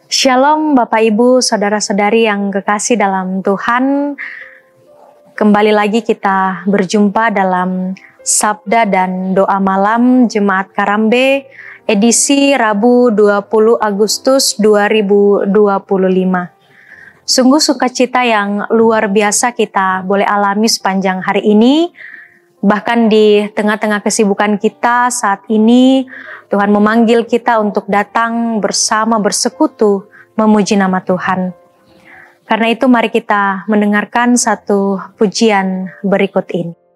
Shalom Bapak Ibu, Saudara-saudari yang kekasih dalam Tuhan. Kembali lagi kita berjumpa dalam Sabda dan Doa Malam Jemaat Karambe, edisi Rabu 20 Agustus 2025. Sungguh sukacita yang luar biasa kita boleh alami sepanjang hari ini. Bahkan di tengah-tengah kesibukan kita saat ini, Tuhan memanggil kita untuk datang bersama bersekutu memuji nama Tuhan. Karena itu mari kita mendengarkan satu pujian berikut ini.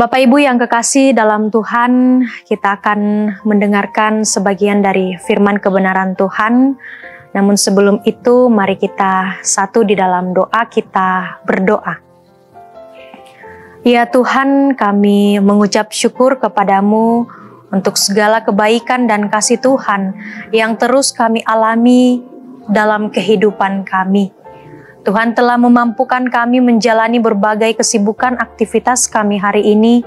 Bapak Ibu yang kekasih dalam Tuhan, kita akan mendengarkan sebagian dari firman kebenaran Tuhan. Namun sebelum itu, mari kita satu di dalam doa, kita berdoa. Ya Tuhan, kami mengucap syukur kepadamu untuk segala kebaikan dan kasih Tuhan yang terus kami alami dalam kehidupan kami. Tuhan telah memampukan kami menjalani berbagai kesibukan aktivitas kami hari ini.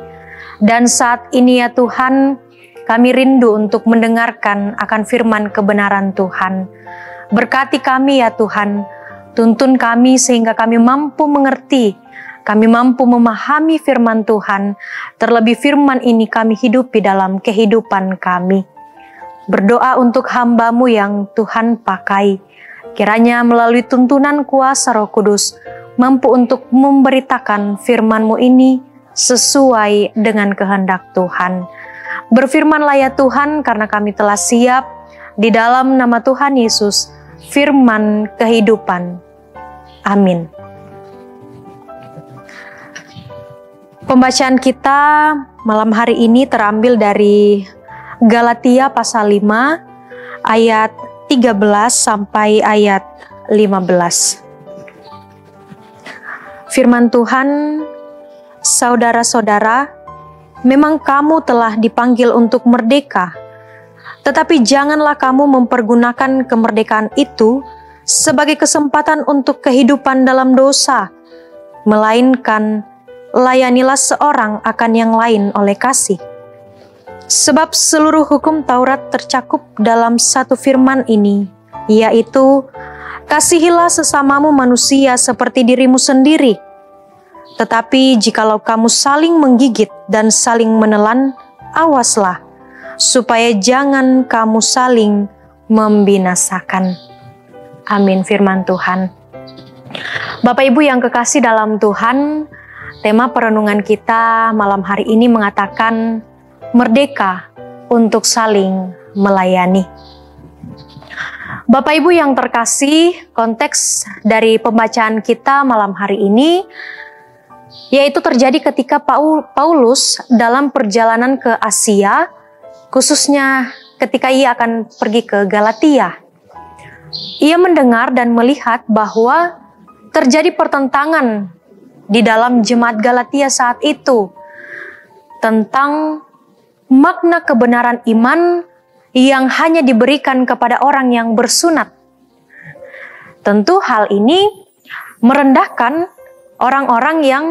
Dan saat ini ya Tuhan, kami rindu untuk mendengarkan akan firman kebenaran Tuhan. Berkati kami ya Tuhan, tuntun kami sehingga kami mampu mengerti, kami mampu memahami firman Tuhan. Terlebih firman ini kami hidupi dalam kehidupan kami. Berdoa untuk hamba-Mu yang Tuhan pakai. Kiranya melalui tuntunan kuasa Roh Kudus, mampu untuk memberitakan firman-Mu ini sesuai dengan kehendak Tuhan. Berfirmanlah ya Tuhan, karena kami telah siap di dalam nama Tuhan Yesus, firman kehidupan. Amin. Pembacaan kita malam hari ini terambil dari Galatia pasal 5 ayat 13 sampai ayat 15. Firman Tuhan, saudara-saudara, memang kamu telah dipanggil untuk merdeka, tetapi janganlah kamu mempergunakan kemerdekaan itu sebagai kesempatan untuk kehidupan dalam dosa, melainkan layanilah seorang akan yang lain oleh kasih. Sebab seluruh hukum Taurat tercakup dalam satu firman ini, yaitu, kasihilah sesamamu manusia seperti dirimu sendiri. Tetapi jikalau kamu saling menggigit dan saling menelan, awaslah, supaya jangan kamu saling membinasakan. Amin firman Tuhan. Bapak Ibu yang kekasih dalam Tuhan, tema perenungan kita malam hari ini mengatakan merdeka untuk saling melayani. Bapak Ibu yang terkasih, konteks dari pembacaan kita malam hari ini yaitu terjadi ketika Paulus dalam perjalanan ke Asia, khususnya ketika ia akan pergi ke Galatia. Ia mendengar dan melihat bahwa terjadi pertentangan di dalam jemaat Galatia saat itu tentang makna kebenaran iman yang hanya diberikan kepada orang yang bersunat. Tentu hal ini merendahkan orang-orang yang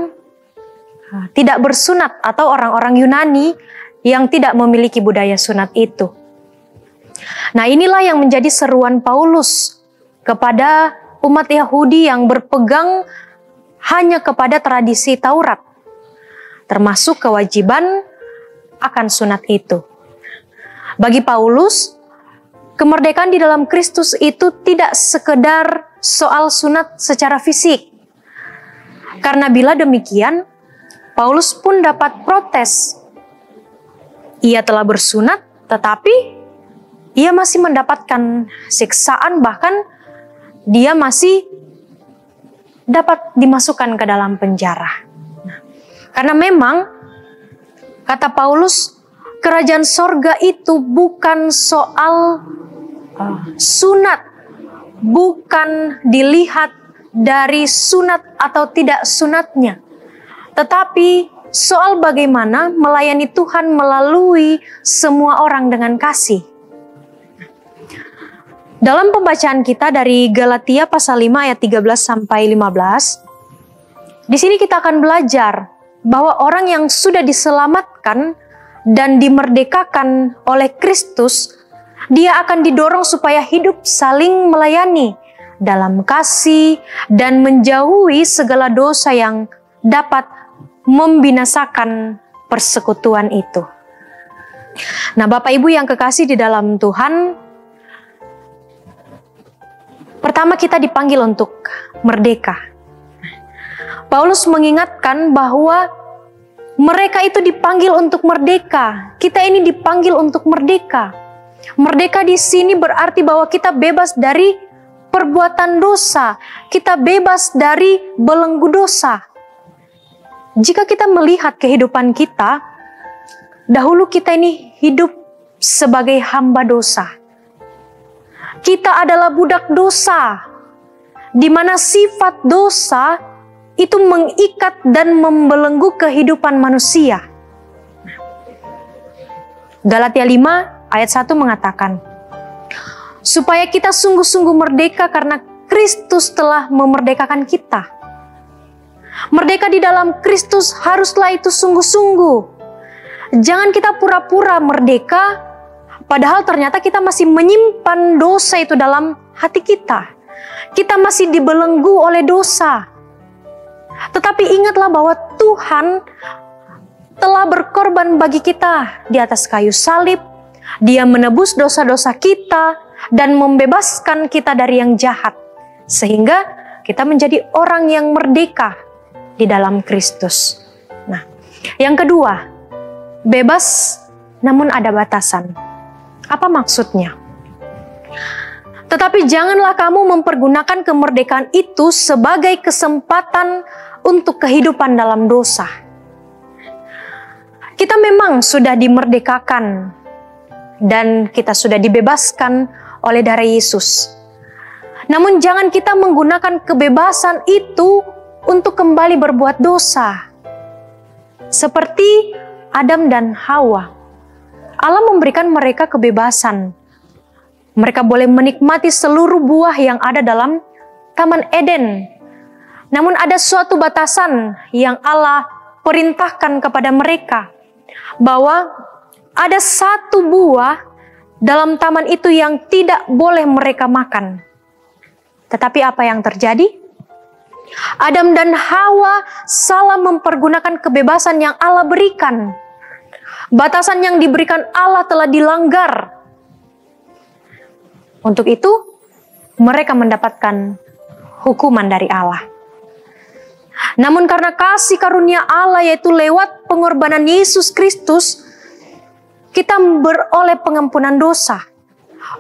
tidak bersunat atau orang-orang Yunani yang tidak memiliki budaya sunat itu. Nah, inilah yang menjadi seruan Paulus kepada umat Yahudi yang berpegang hanya kepada tradisi Taurat, termasuk kewajiban akan sunat itu. Bagi Paulus, kemerdekaan di dalam Kristus itu tidak sekedar soal sunat secara fisik. Karena bila demikian, Paulus pun dapat protes. Ia telah bersunat, tetapi ia masih mendapatkan siksaan, bahkan dia masih dapat dimasukkan ke dalam penjara. Karena memang kata Paulus, kerajaan sorga itu bukan soal sunat, bukan dilihat dari sunat atau tidak sunatnya, tetapi soal bagaimana melayani Tuhan melalui semua orang dengan kasih. Dalam pembacaan kita dari Galatia pasal 5 ayat 13 sampai 15, di sini kita akan belajar bahwa orang yang sudah diselamatkan dan dimerdekakan oleh Kristus, dia akan didorong supaya hidup saling melayani dalam kasih dan menjauhi segala dosa yang dapat membinasakan persekutuan itu. Nah, Bapak Ibu yang kekasih di dalam Tuhan, pertama kita dipanggil untuk merdeka. Paulus mengingatkan bahwa mereka itu dipanggil untuk merdeka. Kita ini dipanggil untuk merdeka. Merdeka di sini berarti bahwa kita bebas dari perbuatan dosa. Kita bebas dari belenggu dosa. Jika kita melihat kehidupan kita, dahulu kita ini hidup sebagai hamba dosa. Kita adalah budak dosa, di mana sifat dosa itu mengikat dan membelenggu kehidupan manusia. Galatia 5 ayat 1 mengatakan, supaya kita sungguh-sungguh merdeka karena Kristus telah memerdekakan kita. Merdeka di dalam Kristus haruslah itu sungguh-sungguh. Jangan kita pura-pura merdeka, padahal ternyata kita masih menyimpan dosa itu dalam hati kita. Kita masih dibelenggu oleh dosa. Tetapi ingatlah bahwa Tuhan telah berkorban bagi kita di atas kayu salib. Dia menebus dosa-dosa kita dan membebaskan kita dari yang jahat. Sehingga kita menjadi orang yang merdeka di dalam Kristus. Nah, yang kedua, bebas namun ada batasan. Apa maksudnya? Tetapi janganlah kamu mempergunakan kemerdekaan itu sebagai kesempatan untuk kehidupan dalam dosa. Kita memang sudah dimerdekakan dan kita sudah dibebaskan oleh darah Yesus. Namun jangan kita menggunakan kebebasan itu untuk kembali berbuat dosa. Seperti Adam dan Hawa. Allah memberikan mereka kebebasan. Mereka boleh menikmati seluruh buah yang ada dalam Taman Eden. Namun ada suatu batasan yang Allah perintahkan kepada mereka. Bahwa ada satu buah dalam taman itu yang tidak boleh mereka makan. Tetapi apa yang terjadi? Adam dan Hawa salah mempergunakan kebebasan yang Allah berikan. Batasan yang diberikan Allah telah dilanggar. Untuk itu, mereka mendapatkan hukuman dari Allah. Namun karena kasih karunia Allah yaitu lewat pengorbanan Yesus Kristus, kita beroleh pengampunan dosa.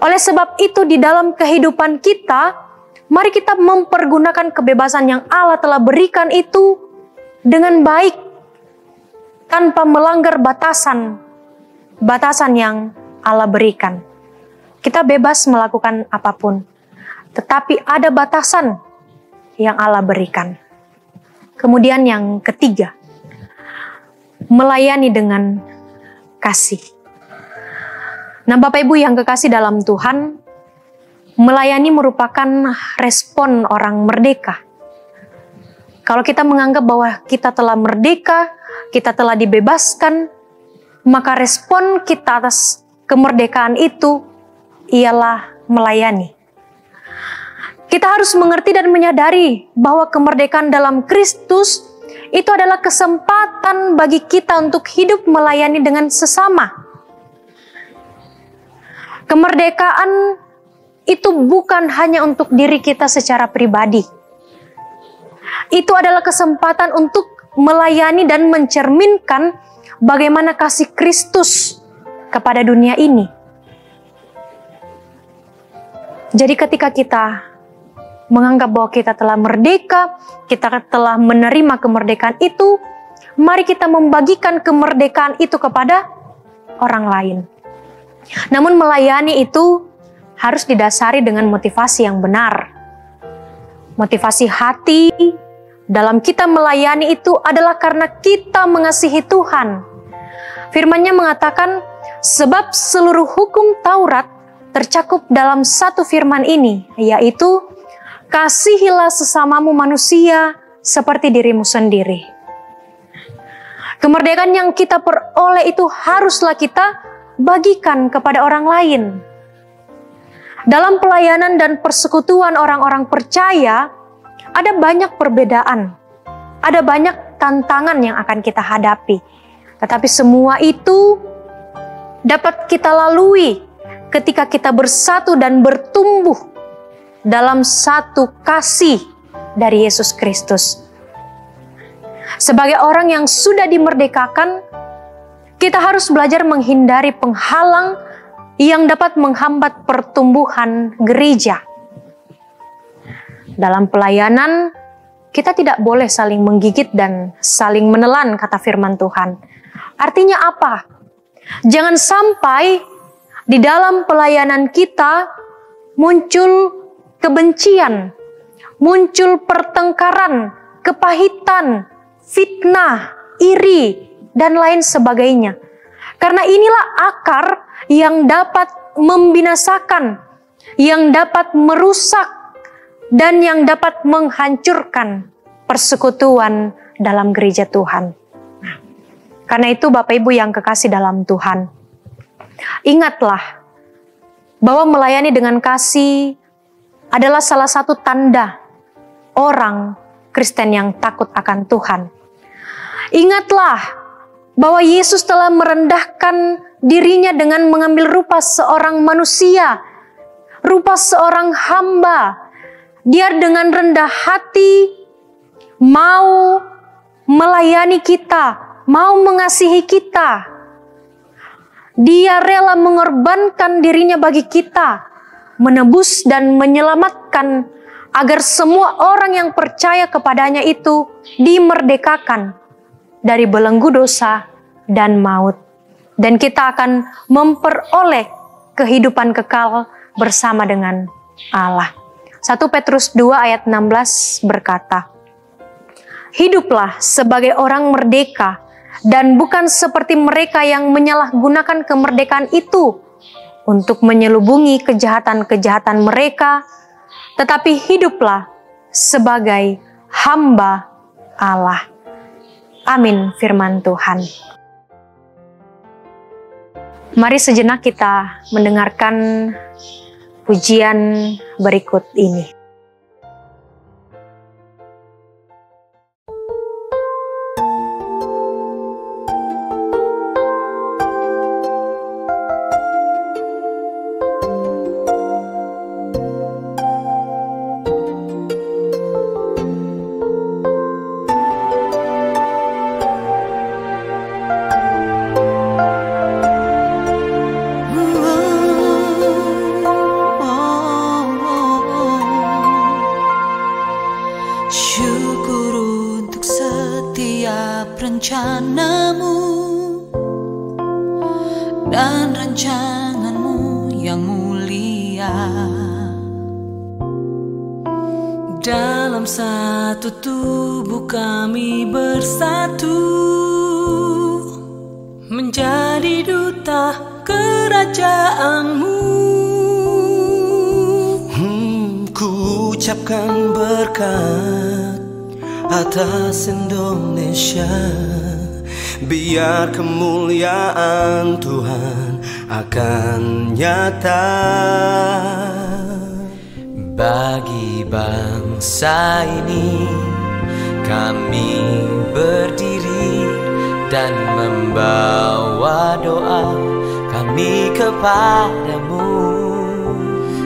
Oleh sebab itu di dalam kehidupan kita, mari kita mempergunakan kebebasan yang Allah telah berikan itu dengan baik, tanpa melanggar batasan yang Allah berikan. Kita bebas melakukan apapun, tetapi ada batasan yang Allah berikan. Kemudian yang ketiga, melayani dengan kasih. Nah, Bapak Ibu yang kekasih dalam Tuhan, melayani merupakan respon orang merdeka. Kalau kita menganggap bahwa kita telah merdeka, kita telah dibebaskan, maka respon kita atas kemerdekaan itu ialah melayani. Kita harus mengerti dan menyadari bahwa kemerdekaan dalam Kristus itu adalah kesempatan bagi kita untuk hidup melayani dengan sesama. Kemerdekaan itu bukan hanya untuk diri kita secara pribadi. Itu adalah kesempatan untuk melayani dan mencerminkan bagaimana kasih Kristus kepada dunia ini. Jadi ketika kita menganggap bahwa kita telah merdeka, kita telah menerima kemerdekaan itu, mari kita membagikan kemerdekaan itu kepada orang lain. Namun melayani itu harus didasari dengan motivasi yang benar. Motivasi hati dalam kita melayani itu adalah karena kita mengasihi Tuhan. Firman-Nya mengatakan, sebab seluruh hukum Taurat tercakup dalam satu firman ini, yaitu kasihilah sesamamu manusia seperti dirimu sendiri. Kemerdekaan yang kita peroleh itu haruslah kita bagikan kepada orang lain. Dalam pelayanan dan persekutuan orang-orang percaya, ada banyak perbedaan, ada banyak tantangan yang akan kita hadapi. Tetapi semua itu dapat kita lalui ketika kita bersatu dan bertumbuh dalam satu kasih dari Yesus Kristus. Sebagai orang yang sudah dimerdekakan, kita harus belajar menghindari penghalang yang dapat menghambat pertumbuhan gereja. Dalam pelayanan, kita tidak boleh saling menggigit dan saling menelan, kata firman Tuhan. Artinya apa? Jangan sampai di dalam pelayanan kita muncul kebencian, muncul pertengkaran, kepahitan, fitnah, iri, dan lain sebagainya. Karena inilah akar yang dapat membinasakan, yang dapat merusak dan yang dapat menghancurkan persekutuan dalam gereja Tuhan. Karena itu Bapak Ibu yang kekasih dalam Tuhan, ingatlah bahwa melayani dengan kasih adalah salah satu tanda orang Kristen yang takut akan Tuhan. Ingatlah bahwa Yesus telah merendahkan dirinya dengan mengambil rupa seorang manusia, rupa seorang hamba. Dia dengan rendah hati mau melayani kita, mau mengasihi kita. Dia rela mengorbankan dirinya bagi kita, menebus dan menyelamatkan agar semua orang yang percaya kepadanya itu dimerdekakan dari belenggu dosa dan maut. Dan kita akan memperoleh kehidupan kekal bersama dengan Allah. 1 Petrus 2 ayat 16 berkata, "Hiduplah sebagai orang merdeka dan bukan seperti mereka yang menyalahgunakan kemerdekaan itu untuk menyelubungi kejahatan-kejahatan mereka, tetapi hiduplah sebagai hamba Allah." Amin firman Tuhan. Mari sejenak kita mendengarkan pujian berikut ini. Rencanamu dan rancanganmu yang mulia, dalam satu tubuh kami bersatu menjadi duta kerajaanmu. Ku ucapkan berkat atas Indonesia, biar kemuliaan Tuhan akan nyata. Bagi bangsa ini kami berdiri dan membawa doa kami kepadamu.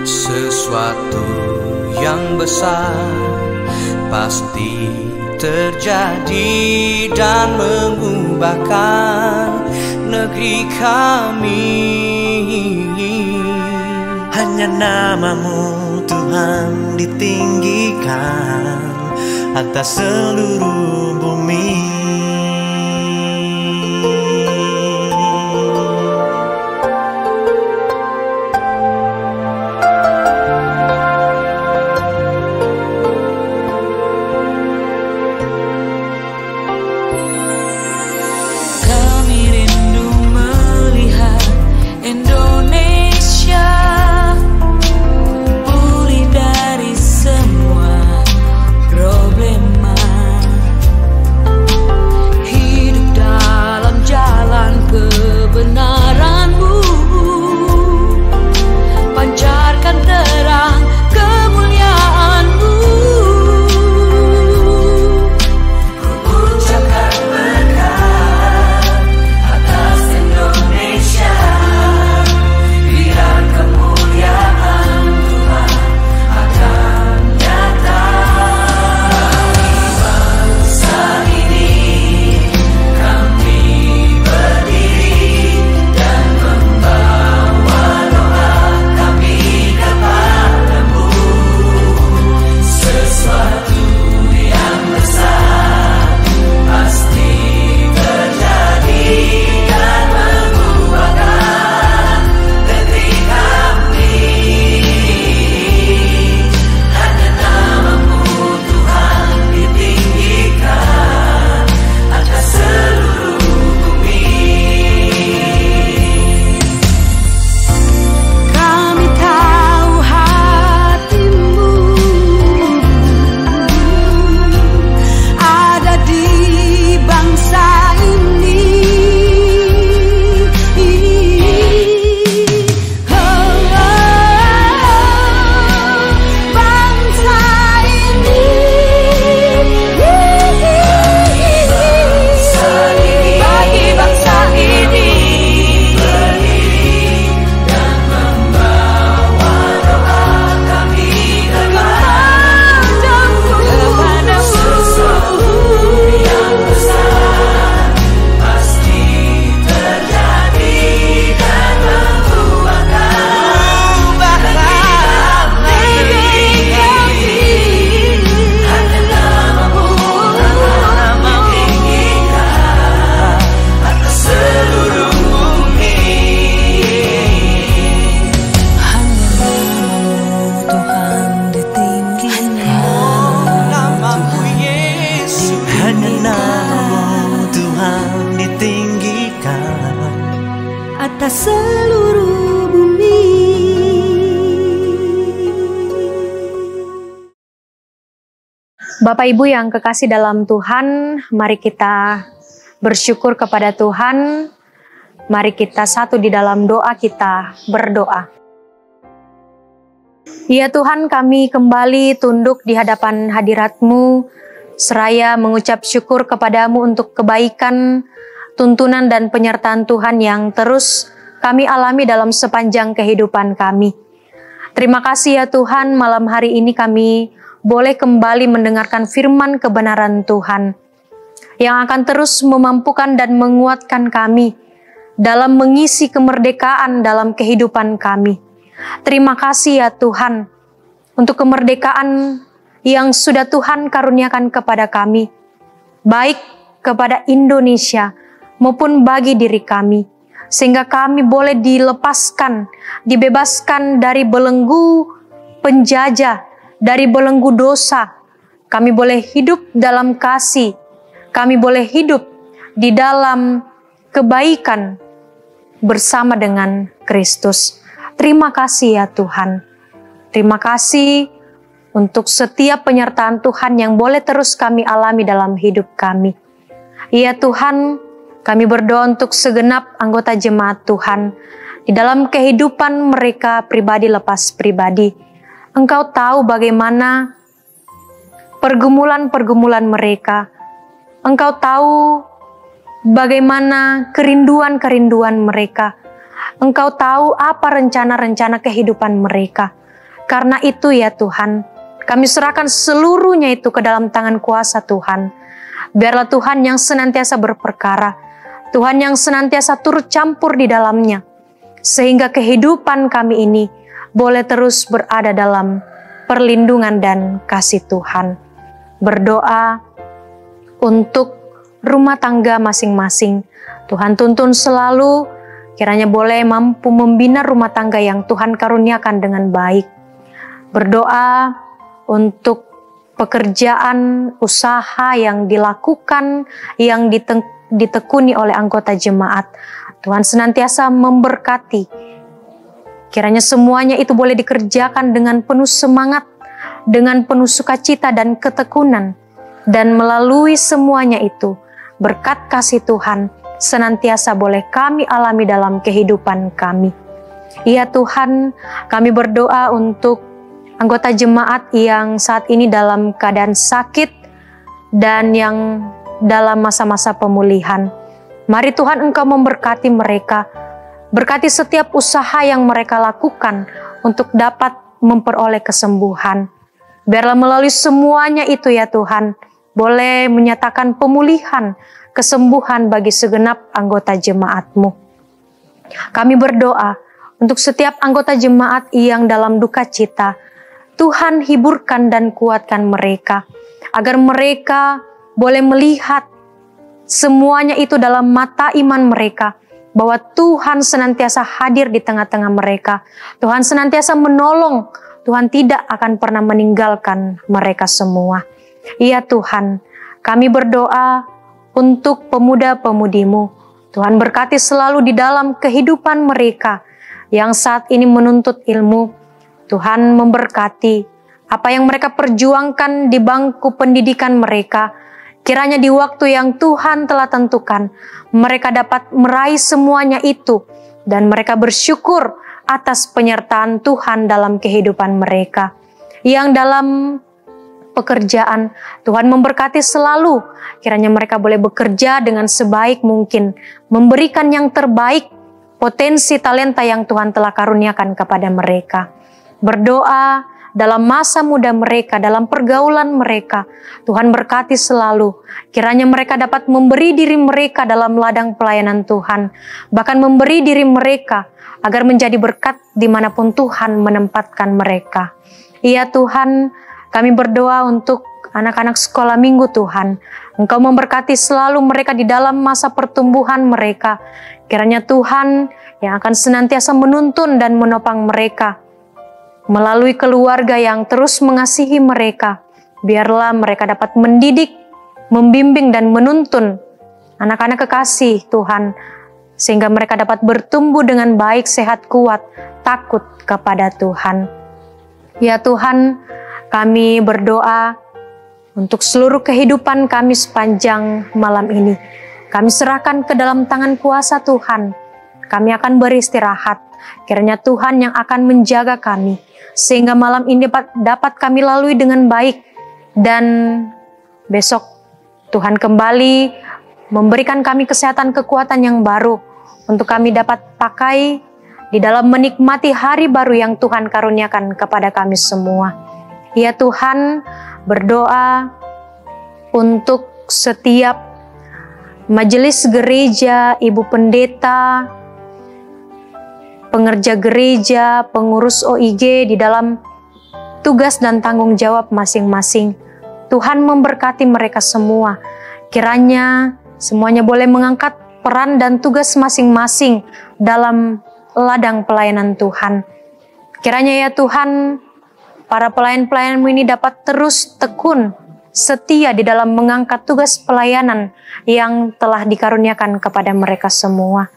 Sesuatu yang besar pasti terjadi dan mengubahkan negeri kami. Hanya namamu Tuhan ditinggikan atas seluruh bumi. Bapak Ibu yang kekasih dalam Tuhan, mari kita bersyukur kepada Tuhan. Mari kita satu di dalam doa kita berdoa. Ya Tuhan, kami kembali tunduk di hadapan hadirat-Mu, seraya mengucap syukur kepadamu untuk kebaikan, tuntunan dan penyertaan Tuhan yang terus kami alami dalam sepanjang kehidupan kami. Terima kasih ya Tuhan, malam hari ini kami boleh kembali mendengarkan firman kebenaran Tuhan yang akan terus memampukan dan menguatkan kami dalam mengisi kemerdekaan dalam kehidupan kami. Terima kasih ya Tuhan untuk kemerdekaan yang sudah Tuhan karuniakan kepada kami, baik kepada Indonesia maupun bagi diri kami, sehingga kami boleh dilepaskan, dibebaskan dari belenggu penjajah, dari belenggu dosa. Kami boleh hidup dalam kasih, kami boleh hidup di dalam kebaikan bersama dengan Kristus. Terima kasih ya Tuhan. Terima kasih untuk setiap penyertaan Tuhan yang boleh terus kami alami dalam hidup kami. Ya Tuhan, kami berdoa untuk segenap anggota jemaat Tuhan di dalam kehidupan mereka pribadi lepas pribadi. Engkau tahu bagaimana pergumulan-pergumulan mereka. Engkau tahu bagaimana kerinduan-kerinduan mereka. Engkau tahu apa rencana-rencana kehidupan mereka. Karena itu ya Tuhan, kami serahkan seluruhnya itu ke dalam tangan kuasa Tuhan. Biarlah Tuhan yang senantiasa berperkara, Tuhan yang senantiasa turut campur di dalamnya, sehingga kehidupan kami ini boleh terus berada dalam perlindungan dan kasih Tuhan. Berdoa untuk rumah tangga masing-masing. Tuhan tuntun selalu, kiranya boleh mampu membina rumah tangga yang Tuhan karuniakan dengan baik. Berdoa untuk pekerjaan, usaha yang dilakukan, yang ditekuni oleh anggota jemaat. Tuhan senantiasa memberkati. Kiranya semuanya itu boleh dikerjakan dengan penuh semangat, dengan penuh sukacita dan ketekunan. Dan melalui semuanya itu, berkat kasih Tuhan senantiasa boleh kami alami dalam kehidupan kami. Ya Tuhan, kami berdoa untuk anggota jemaat yang saat ini dalam keadaan sakit dan yang dalam masa-masa pemulihan. Mari Tuhan Engkau memberkati mereka. Berkati setiap usaha yang mereka lakukan untuk dapat memperoleh kesembuhan. Biarlah melalui semuanya itu ya Tuhan, boleh menyatakan pemulihan, kesembuhan bagi segenap anggota jemaat-Mu. Kami berdoa untuk setiap anggota jemaat yang dalam duka cita. Tuhan hiburkan dan kuatkan mereka, agar mereka boleh melihat semuanya itu dalam mata iman mereka, bahwa Tuhan senantiasa hadir di tengah-tengah mereka. Tuhan senantiasa menolong. Tuhan tidak akan pernah meninggalkan mereka semua. Ya Tuhan, kami berdoa untuk pemuda-pemudi-Mu. Tuhan berkati selalu di dalam kehidupan mereka yang saat ini menuntut ilmu. Tuhan memberkati apa yang mereka perjuangkan di bangku pendidikan mereka. Kiranya di waktu yang Tuhan telah tentukan, mereka dapat meraih semuanya itu, dan mereka bersyukur atas penyertaan Tuhan dalam kehidupan mereka. Yang dalam pekerjaan, Tuhan memberkati selalu, kiranya mereka boleh bekerja dengan sebaik mungkin, memberikan yang terbaik, potensi talenta yang Tuhan telah karuniakan kepada mereka. Berdoa dalam masa muda mereka, dalam pergaulan mereka, Tuhan berkati selalu. Kiranya mereka dapat memberi diri mereka dalam ladang pelayanan Tuhan, bahkan memberi diri mereka agar menjadi berkat dimanapun Tuhan menempatkan mereka. Ya Tuhan, kami berdoa untuk anak-anak sekolah minggu Tuhan. Engkau memberkati selalu mereka di dalam masa pertumbuhan mereka. Kiranya Tuhan yang akan senantiasa menuntun dan menopang mereka, melalui keluarga yang terus mengasihi mereka. Biarlah mereka dapat mendidik, membimbing dan menuntun anak-anak kekasih Tuhan, sehingga mereka dapat bertumbuh dengan baik, sehat, kuat, takut kepada Tuhan. Ya Tuhan, kami berdoa untuk seluruh kehidupan kami sepanjang malam ini. Kami serahkan ke dalam tangan kuasa Tuhan. Kami akan beristirahat. Kiranya Tuhan yang akan menjaga kami, sehingga malam ini dapat kami lalui dengan baik. Dan besok Tuhan kembali memberikan kami kesehatan, kekuatan yang baru untuk kami dapat pakai di dalam menikmati hari baru yang Tuhan karuniakan kepada kami semua. Ya Tuhan, berdoa untuk setiap majelis gereja, ibu pendeta, pengerja gereja, pengurus OIG di dalam tugas dan tanggung jawab masing-masing. Tuhan memberkati mereka semua. Kiranya semuanya boleh mengangkat peran dan tugas masing-masing dalam ladang pelayanan Tuhan. Kiranya ya Tuhan, para pelayan-pelayan-Mu ini dapat terus tekun, setia di dalam mengangkat tugas pelayanan yang telah dikaruniakan kepada mereka semua.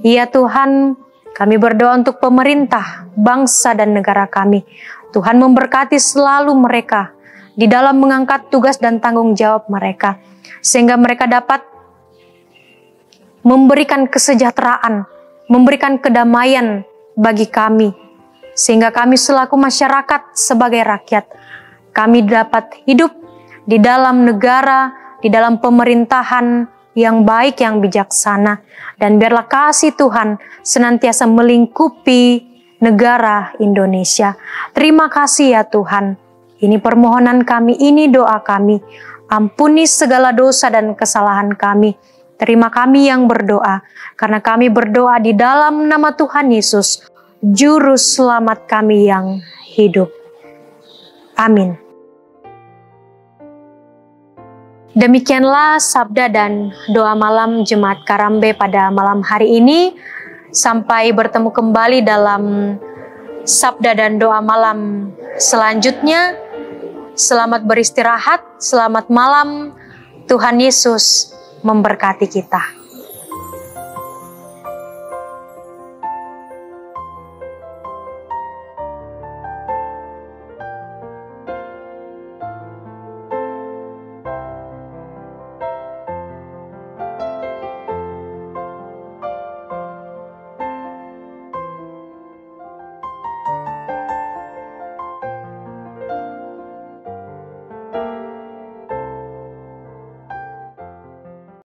Ya Tuhan, kami berdoa untuk pemerintah, bangsa dan negara kami. Tuhan memberkati selalu mereka di dalam mengangkat tugas dan tanggung jawab mereka, sehingga mereka dapat memberikan kesejahteraan, memberikan kedamaian bagi kami, sehingga kami selaku masyarakat sebagai rakyat, kami dapat hidup di dalam negara, di dalam pemerintahan yang baik, yang bijaksana. Dan biarlah kasih Tuhan senantiasa melingkupi negara Indonesia. Terima kasih ya Tuhan. Ini permohonan kami, ini doa kami. Ampuni segala dosa dan kesalahan kami. Terima kami yang berdoa, karena kami berdoa di dalam nama Tuhan Yesus, Juru Selamat kami yang hidup. Amin. Demikianlah sabda dan doa malam Jemaat Karambe pada malam hari ini. Sampai bertemu kembali dalam sabda dan doa malam selanjutnya. Selamat beristirahat, selamat malam. Tuhan Yesus memberkati kita.